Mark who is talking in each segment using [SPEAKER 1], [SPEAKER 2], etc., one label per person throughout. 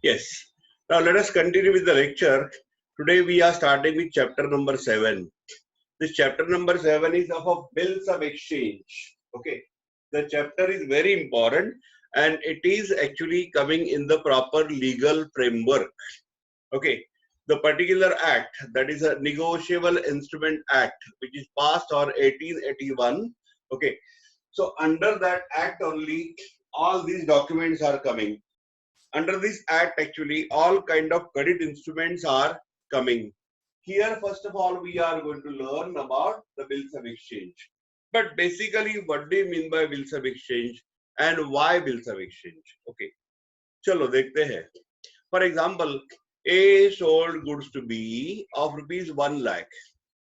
[SPEAKER 1] Yes. Now let us continue with the lecture. Today we are starting with chapter number 7. This chapter number 7 is of bills of exchange. Okay. The chapter is very important and it is actually coming in the proper legal framework. Okay. The particular act, that is a Negotiable Instrument Act, which is passed on 1881. Okay. So under that act only all these documents are coming. Under this act, actually, all kind of credit instruments are coming. Here, first of all, we are going to learn about the bills of exchange. But basically, what do you mean by bills of exchange and why bills of exchange? Okay, chalo dekhte hai. For example, A sold goods to B of rupees 1 lakh.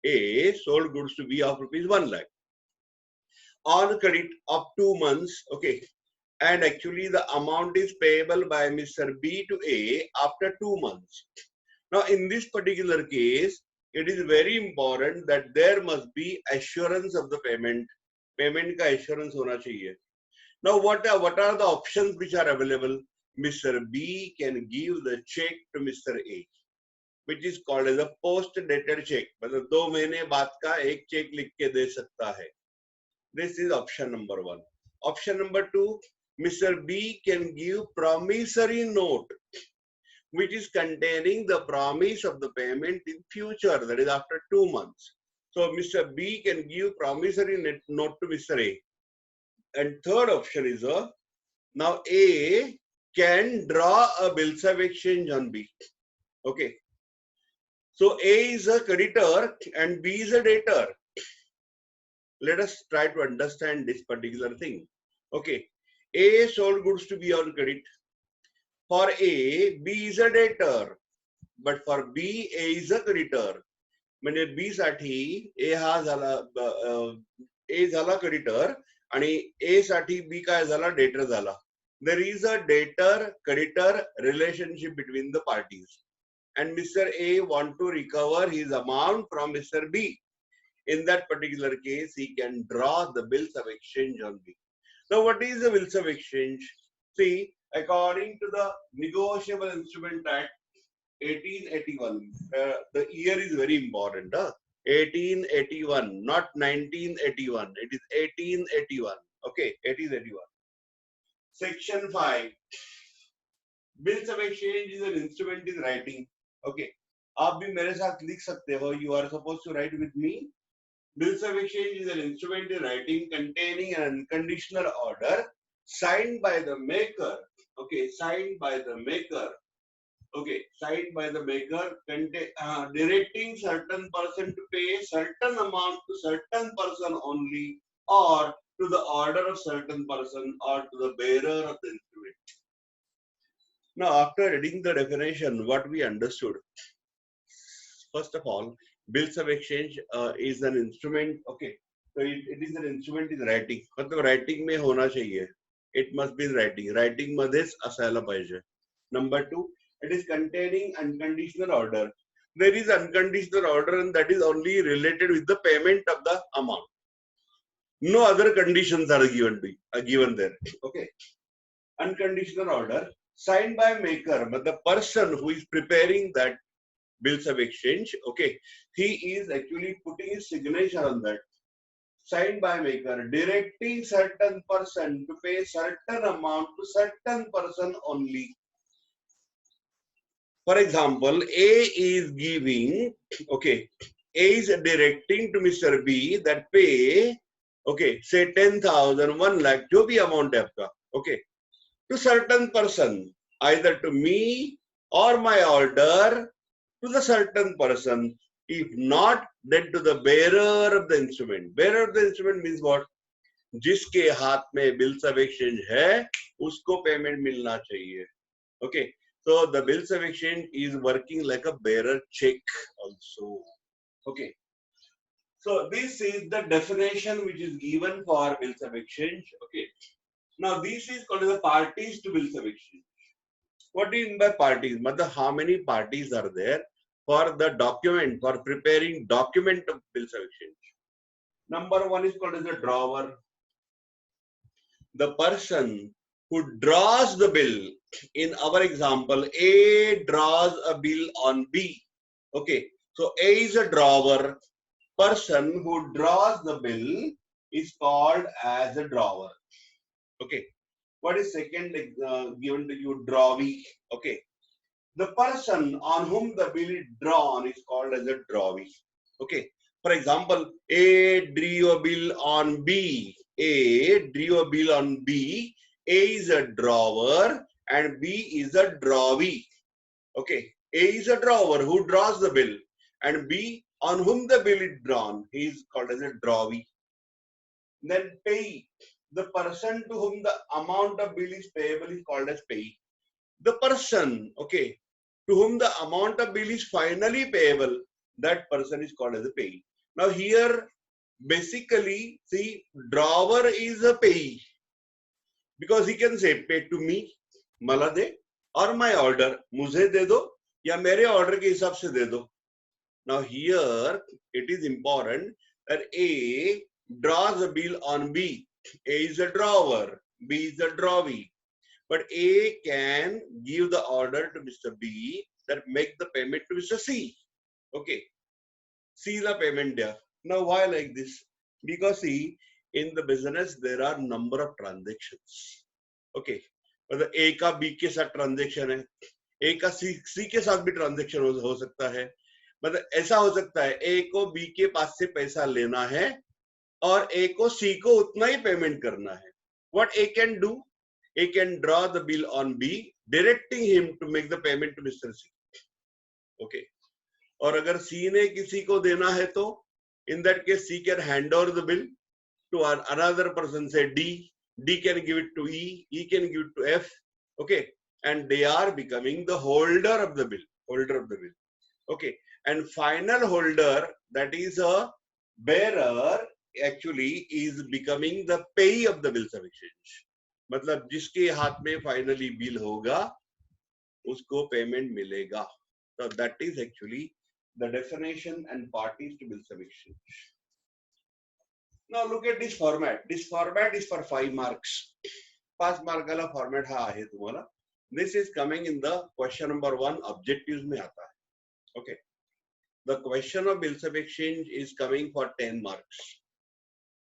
[SPEAKER 1] A sold goods to B of rupees 1 lakh on credit of 2 months. Okay, and actually the amount is payable by Mr. B to A after 2 months. Now in this particular case, it is very important that there must be assurance of the payment. Payment ka assurance hona chahiye. Now what are the options which are available? Mr. B can give the check to Mr. A, which is called as a post-dated check. मतलब 2 महीने बाद का एक check लिख के दे सकता है. This is option number 1. Option number 2, Mr. B can give promissory note, which is containing the promise of the payment in future, that is after 2 months. So Mr. B can give promissory note to Mr. A. And third option is now A can draw a bills of exchange on B. Okay. So A is a creditor and B is a debtor. Let us try to understand this particular thing. Okay. A sold goods to B on credit. For A, B is a debtor, but for B, A is a creditor. म्हणजे B साठी A हा झाला A झाला creditor आणि A साठी B काय झाला debtor झाला. There is a debtor-creditor relationship between the parties, and Mr. A want to recover his amount from Mr. B. In that particular case, he can draw the bills of exchange on B. Now, what is the bills of exchange? See, according to the Negotiable Instrument Act 1881, the year is very important. 1881, not 1981. It is 1881. Okay, 1881. Section 5. Bills of exchange is an instrument in writing. Okay. आप भी मेरे साथ लिख सकते हो. You are supposed to write with me. Bills of exchange is an instrument in writing containing an unconditional order signed by the maker. Okay, signed by the maker. Okay, signed by the maker, directing certain person to pay certain amount to certain person only, or to the order of certain person, or to the bearer of the instrument. Now, after reading the definition, what we understood? First of all, bills of exchange is an instrument. Okay, so it is an instrument in writing. मतलब writing में होना चाहिए. It must be in writing. Writing मध्येच असायला पाहिजे. Number 2, it is containing unconditional order. There is unconditional order, and that is only related with the payment of the amount. No other conditions are given there. Okay, unconditional order signed by maker, but the person who is preparing that bills of exchange, okay, he is actually putting his signature on that. Signed by maker, directing certain person to pay certain amount to certain person only. For example, A is giving, okay, A is directing to Mr. B that pay, okay, say 10,000, 1 lakh, जो भी amount है आपका, okay, to certain person, either to me or my order, to the certain person. If not, then to the bearer of the instrument. Bearer of the instrument means what? जिसके हाथ में bills of exchange है, उसको payment मिलना चाहिए. Okay. So the bills of exchange is working like a bearer check also. Okay. So this is the definition which is given for bills of exchange. Okay. Now this is called the parties to bills of exchange. What do you mean by parties? Matlab, how many parties are there for the document, for preparing document of bills of exchange? Number 1 is called as the drawer. The person who draws the bill. In our example, A draws a bill on B. Okay, so A is a drawer. Person who draws the bill is called as a drawer. Okay, what is second given to you? Drawee. Okay, the person on whom the bill is drawn is called as a drawee. Okay, for example, A drew a bill on B. A drew a bill on B. A is a drawer and B is a drawee. Okay, A is a drawer who draws the bill, and B on whom the bill is drawn, he is called as a drawee. Then payee, the person to whom the amount of bill is payable is called as payee. The person, okay, to whom the amount of bill is finally payable, that person is called as a payee. Now here, basically, see, drawer is a payee because he can say, pay to me, मला दे, or my order, मुझे दे दो या मेरे order के हिसाब से दे दो. Now here, it is important that A draws a bill on B. A is a drawer, B is a drawee. But A can give the order to Mr. B that make the payment to Mr. C. Okay. See the payment there. Now why like this? Because see, in the business there are number of transactions. Okay. मतलब A का B के साथ transaction है, A का C के साथ भी transaction हो सकता है. मतलब ऐसा हो सकता है A को B के पास से पैसा लेना है और A को C को उतना ही पेमेंट करना है. What A can do? A can draw the bill on B, directing him to make the payment to Mr. C. Okay. और अगर C ने किसी को देना है तो in that case C can hand over the bill to another person, say D. D can give it to E. E can give it to F. Okay. And they are becoming the holder of the bill. Holder of the bill. Okay. And final holder, that is a bearer, actually is becoming the payee of the bills of exchange. मतलब जिसके हाथ में finally bill होगा उसको payment मिलेगा. So that is actually the definition and parties to bills of exchange. Now look at this format. This format is for 5 marks. 5 mark वाला format हा आहे तुम्हाला. This is coming in the question number 1 objectives में आता है. Okay. The question of bills of exchange is coming for 10 marks.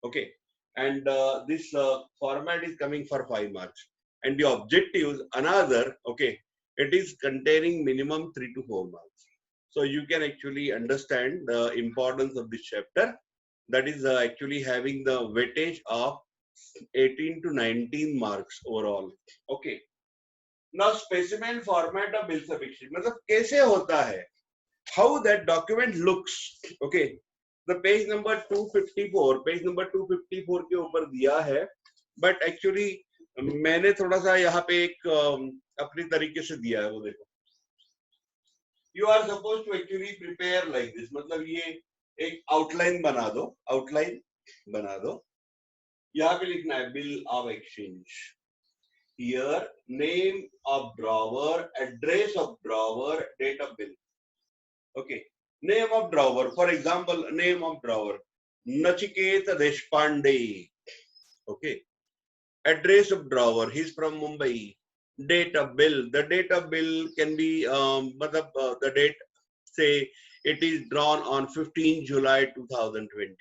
[SPEAKER 1] Okay. And this format is coming for 5 marks. And the objectives, another, okay, it is containing minimum 3 to 4 marks. So you can actually understand the importance of this chapter. That is actually having the weightage of 18 to 19 marks overall. Okay. Now specimen format of bills of exchange. मतलब कैसे होता है? How that document looks. Okay. The page number 254 के ऊपर दिया है, but actually मैंने थोड़ा सा यहाँ पे एक अपनी तरीके से दिया है, वो देखो. You are supposed to actually prepare like this. मतलब ये एक outline बना दो. यहाँ पे लिखना है bill of exchange. Here name of drawer, address of drawer, date of bill. Okay. Name of drawer, for example, name of drawer, Nachiketa Deshpande. Okay. Address of drawer, he's from Mumbai. Date of bill, the date of bill can be, the date, say, it is drawn on 15 July 2020.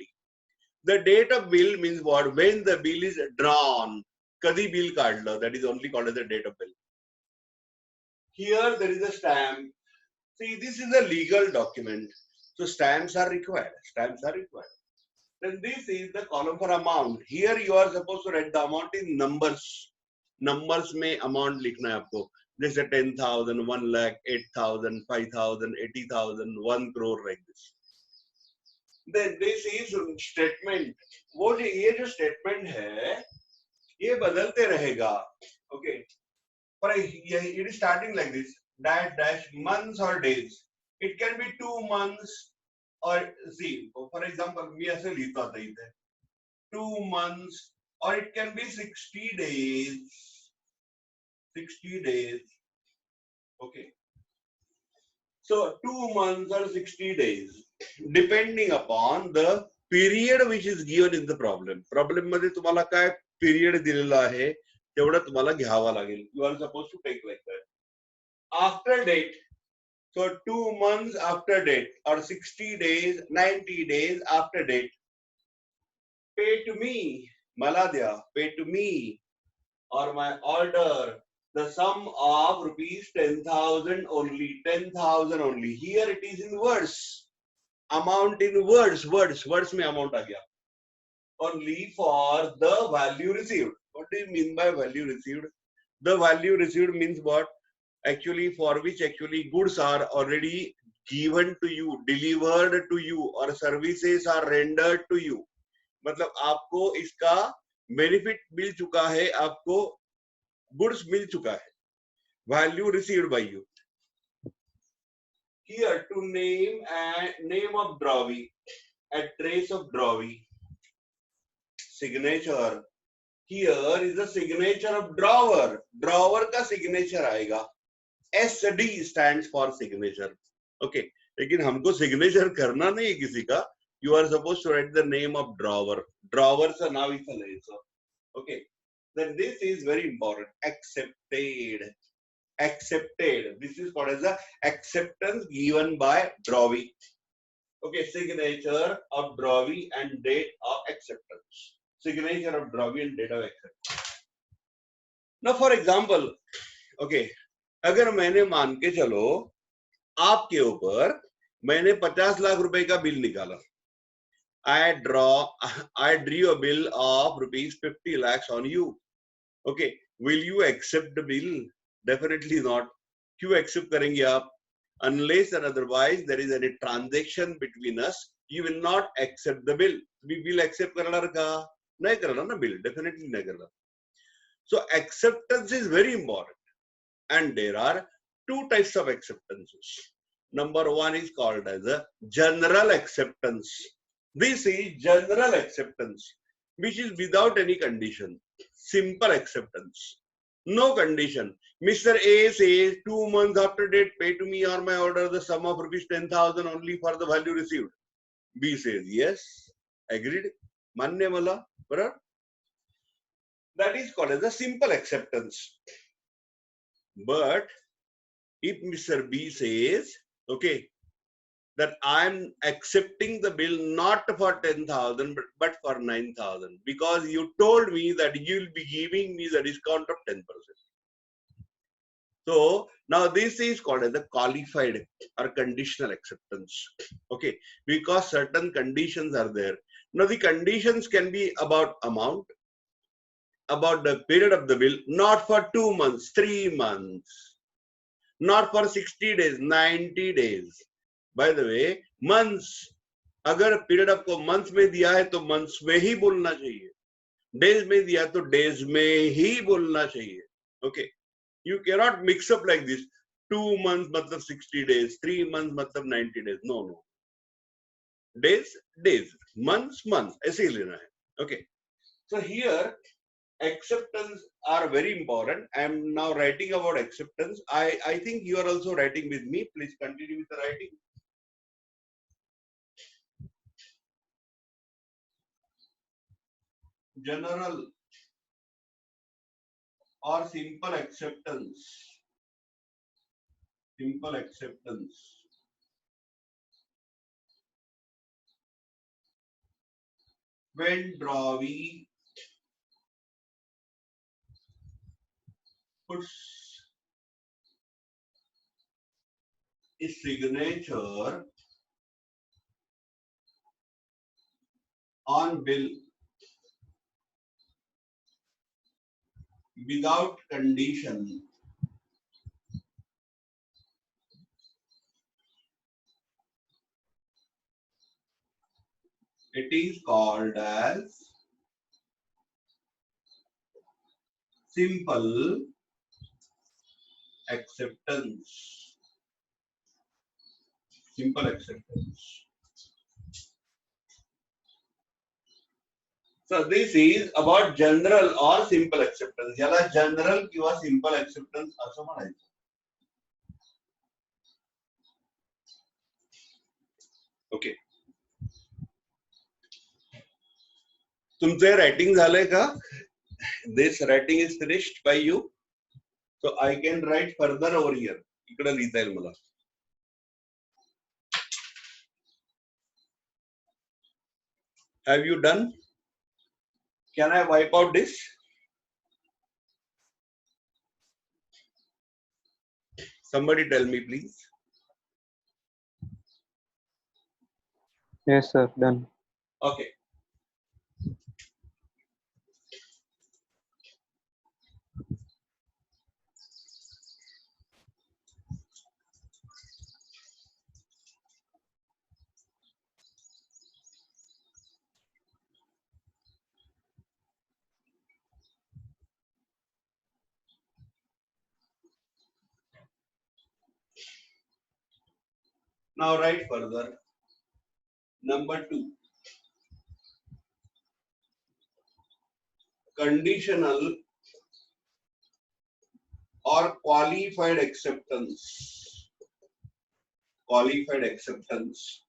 [SPEAKER 1] The date of bill means what? When the bill is drawn. Kadi bill kaadla, that is only called as the date of bill. Here there is a stamp. See, this is a legal document, so stamps are required. Then this is the column for amount. Here you are supposed to write the amount in numbers. Numbers में amount लिखना है आपको. जैसे 10,000, 1 lakh, 8,000, 5,000, 80,000, 1 crore like this. Then this is statement. वो ये जो statement है, ये बदलते रहेगा. Okay. But it is starting like this. Dash months or days. It can be 2 months or see, for example, me ऐसे लिखता था इधर 2 months, or it can be 60 days. 60 days. Okay. So 2 months or 60 days, depending upon the period which is given in the problem. Problem मध्ये तुम्हाला काय period दिलेला आहे, तेवढं तुम्हाला घ्यावं लागेल. You are suppose to take like that. After date, so 2 months after date or 60 days, 90 days after date, pay to me, मला द्या, pay to me or my order the sum of rupees 10,000 only, 10,000 only. Here it is in words, amount in words में amount आ गया. Only for the value received. What do you mean by value received? The value received means what? Actually, for which actually goods are already given to you, delivered to you, or services are rendered to you. मतलब आपको इसका benefit मिल चुका है, आपको goods मिल चुका है. Value received by you. Here to name of drawee, address of drawee, signature. Here is the signature of drawer. Drawer का signature आएगा. SD stands for signature. Okay. लेकिन हमको signature करना नहीं है किसी का. You are supposed to write the name of drawer. Drawer सा नाव इसे लेगा. Okay. Then this is very important. Accepted. Accepted. This is called as the acceptance given by drawee. Okay. Signature of drawee and date of acceptance. Signature of drawee and date of acceptance. Now, for example, okay, अगर मैंने मान के चलो आपके ऊपर मैंने 50 लाख रुपए का बिल निकाला. I drew a bill of rupees 50 lakhs on you. Okay, will you accept the bill? Definitely not. क्यों accept करेंगे आप? Unless and otherwise there is any transaction between us, you will not accept the bill. We will accept करना का नहीं करना ना bill. Definitely नहीं करना. So acceptance is very important. And there are two types of acceptances. Number one is called as a general acceptance. This is general acceptance, which is without any condition. Simple acceptance. No condition. Mr. A says 2 months after date, pay to me or my order the sum of rupees 10,000 only for the value received. B says yes, agreed. Manya mala, brother. That is called as a simple acceptance. But if Mr. B says, okay, that I am accepting the bill not for 10,000 but for 9,000 because you told me that you will be giving me the discount of 10%. So now this is called as a qualified or conditional acceptance. Okay, because certain conditions are there. Now the conditions can be about amount, about the period of the bill, not for 2 months, 3 months, not for 60 days, 90 days. By the way, months, अगर period आपको month में दिया है तो months में ही बोलना चाहिए. Days में दिया तो डेज में ही बोलना चाहिए. Okay, you cannot mix up like this. 2 months मतलब 60 days, 3 months मतलब 90 days. No. Days, days, months, months. ऐसे ही लेना है. Okay. So here acceptance are very important. I am now writing about acceptance. I think you are also writing with me. Please continue with the writing. General or simple acceptance. Simple acceptance. When drawee puts his signature on bill without condition, it is called as simple acceptance. Simple acceptance. So this is about general or simple acceptance. याला general किंवा simple acceptance असं म्हणायचं. Okay. तुमचे writing झालंय का? this writing is finished by you, so I can write further over here. इकडे लिहिता येईल मला. Have you done? Can I wipe out this? Somebody tell me, please.
[SPEAKER 2] Yes, sir. Done.
[SPEAKER 1] Okay. Now write further. Number 2. Conditional or qualified acceptance. Qualified acceptance.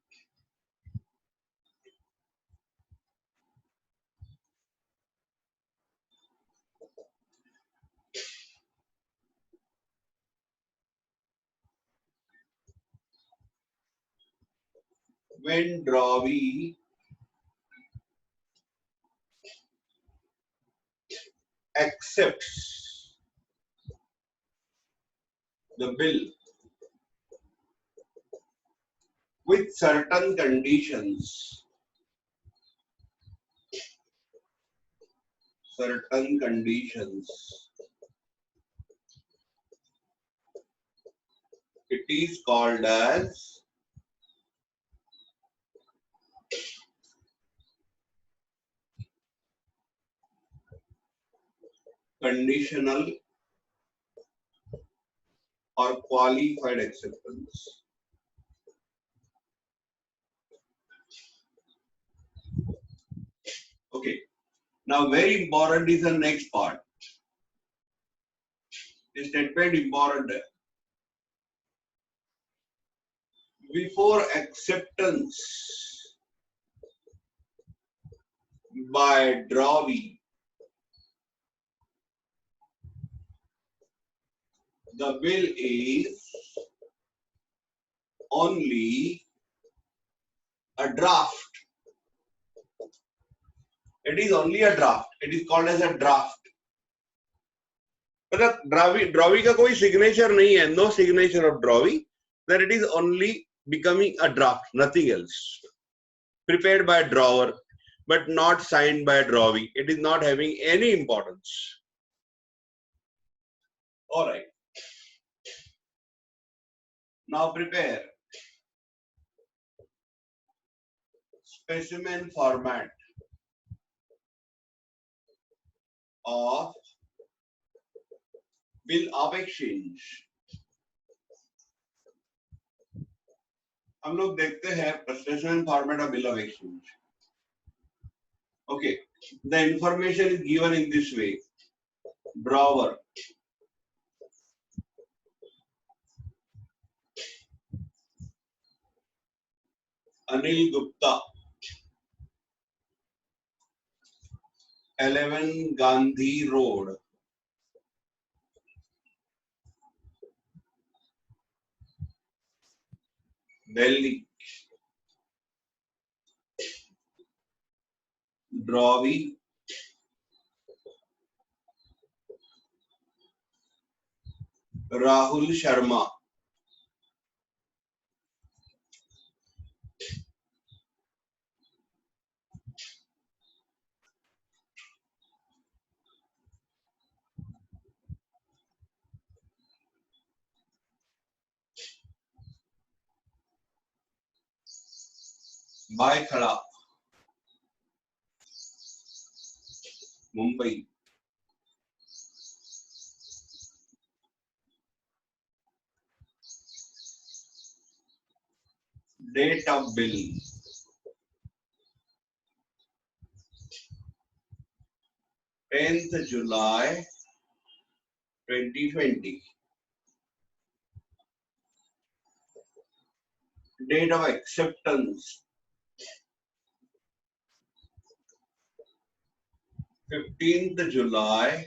[SPEAKER 1] When drawee accepts the bill with certain conditions, it is called as conditional or qualified acceptance. Okay. Now very important is the next part. The statement important. Before acceptance by drawee, the bill is only a draft. It is only a draft. It is called as a draft. मतलब drawee का कोई signature नहीं है. No signature of drawee. Then it is only becoming a draft, nothing else. Prepared by a drawer, but not signed by a drawee. It is not having any importance. All right. Now prepare specimen format of bill of exchange. हम लोग देखते हैं specimen format of bill of exchange. Okay, the information is given in this way. Drawer, Anil Gupta, 11 Gandhi Road, Delhi. Drawee, Rahul Sharma. Bhai Khada, Mumbai. Date of bill, 10th July 2020. Date of acceptance, 15th July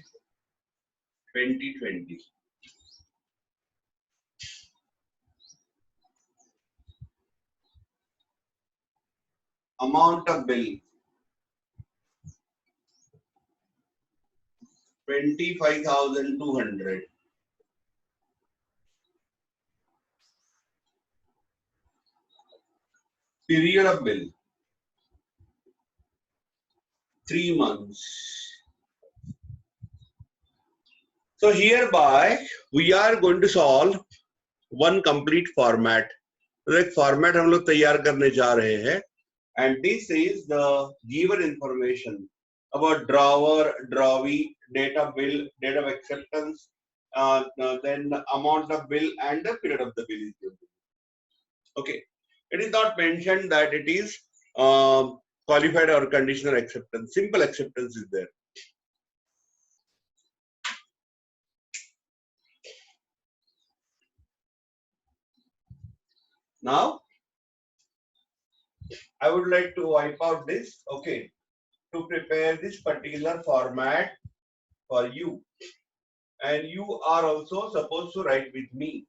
[SPEAKER 1] 2020. Amount of bill 25,200. Period of bill 3 months. So hereby we are going to solve one complete format. तो एक format हम लोग तैयार करने जा रहे हैं, and this is the given information about drawer, drawee, date of bill, date of acceptance, then the amount of bill and the period of the bill is given. Okay, it is not mentioned that it is qualified or conditional acceptance. Simple acceptance is there. Now, I would like to wipe out this, okay, to prepare this particular format for you. And you are also supposed to write with me.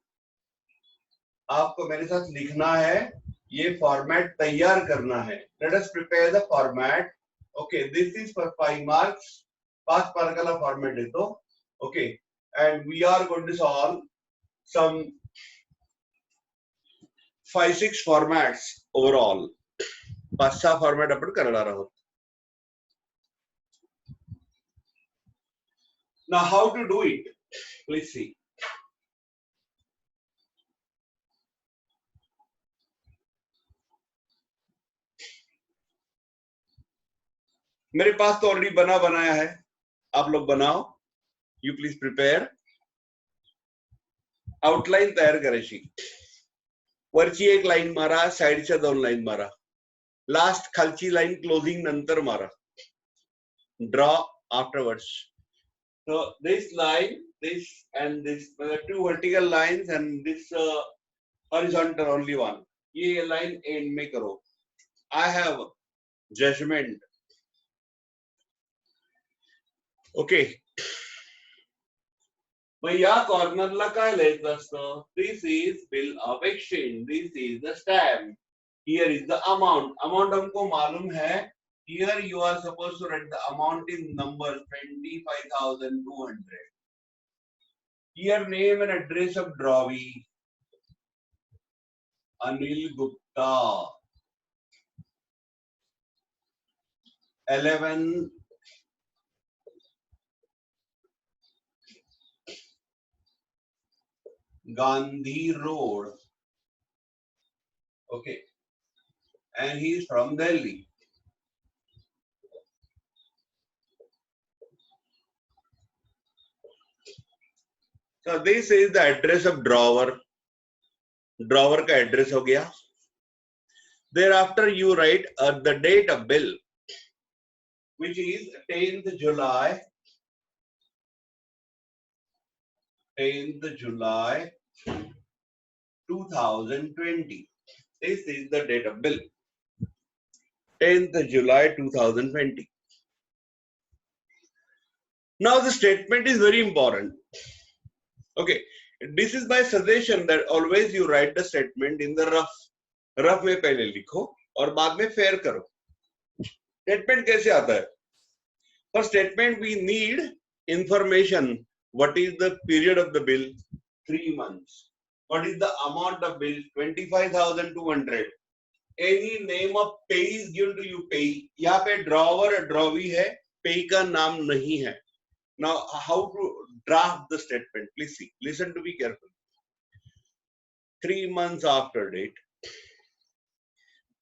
[SPEAKER 1] आपको मेरे साथ लिखना है, ये format तैयार करना है. Let us prepare the format. Okay, this is for 5 marks. 5 mark का फॉर्मेट है तो, okay, and we are going to solve some 5-6 formats overall. 5-6 format अपन करणार आहोत. Now how to do it? Please see. मेरे पास तो ऑलरेडी बना बनाया है, आप लोग बनाओ. You please prepare. आउटलाइन तयार करायची. वरची एक लाईन मारा, साइडच्या 2 लाईन मारा, लास्ट खालची लाईन क्लोजिंग नंतर मारा. Draw afterwards. So this line, this and this, 2 vertical lines and this horizontal only one. ये line end में करो. I have judgment. Okay. मग या कॉर्नरला काय लिहायचं असतं? This is bill of exchange. This is the stamp. Here is the amount. Amount हमको मालूम है. Here you are supposed to write the amount in numbers 25,200. Here name and address of drawee. Anil Gupta. 11 Gandhi Road. Okay. And he is from Delhi. So this is the address of drawer. Drawer का address हो गया. Thereafter you write the date of bill, which is 10th July. 10th July 2020. This is the date of bill. 10th July 2020. Now the statement is very important. Okay, this is my suggestion that always you write the statement in the rough. Rough में पहले लिखो और बाद में fair करो. Statement कैसे आता है? For statement we need information. What is the period of the bill? 3 months. What is the amount of bill? 25,200. Any name of pay is given to you. Pay. यहाँ पे drawer drawee है, pay का नाम नहीं है. Now how to draft the statement? Please see. Listen to me carefully. 3 months after date.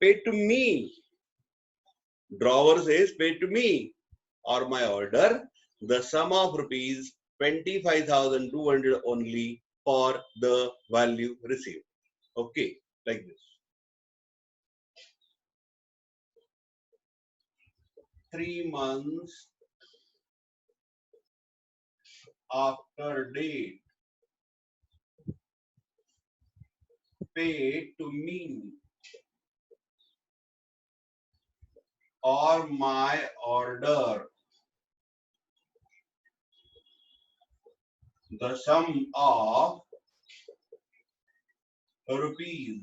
[SPEAKER 1] Pay to me. Drawer says pay to me or my order the sum of rupees 25,200 only for the value received. Okay, like this. 3 months after date. Pay to me or my order the sum of rupees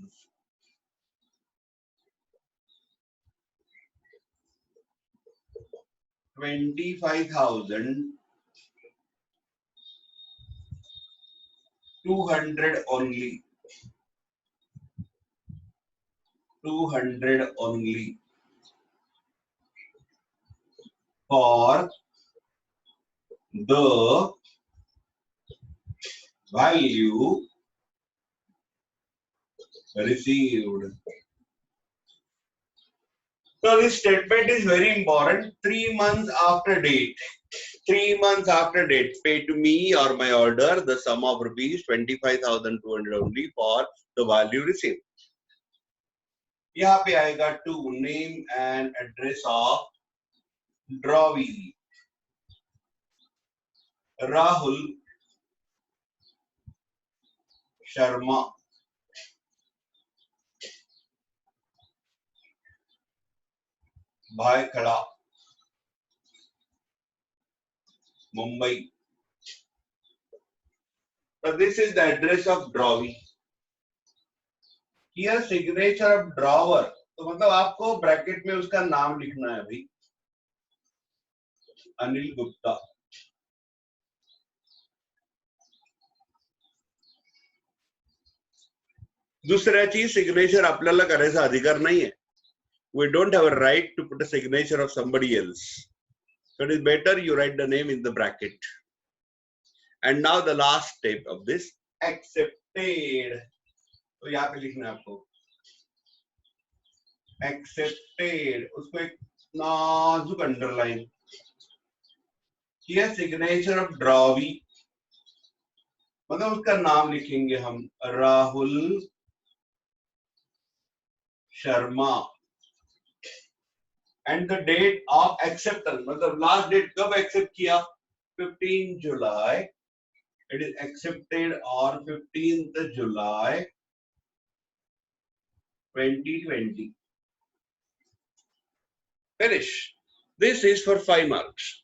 [SPEAKER 1] 25,200 only. 200 only for the value received. So this statement is very important. 3 months after date. 3 months after date, pay to me or my order the sum of rupees 25,200 only for the value received. यहाँ पे आएगा to name and address of Dravi, Rahul Sharma, Bhaikhada, Mumbai. So this is the address of Dravi. Here signature of drawer. तो मतलब आपको bracket में उसका नाम लिखना है भाई, अनिल गुप्ता. दूसरा चीज सिग्नेचर आपल्याला करायचा अधिकार नाहीये. We don't have a right to put a signature of somebody else. So it is better you write the name in the bracket. And now the last step of this, accepted. तो यहाँ पे लिखना है आपको accepted. उसको एक नाजुक underline. Here signature of Dravi. मतलब उसका नाम लिखेंगे हम Rahul Sharma. And the date of acceptance, मतलब last date कब accept किया? 15 July. It is accepted on 15th July 2020. Finish. This is for 5 marks.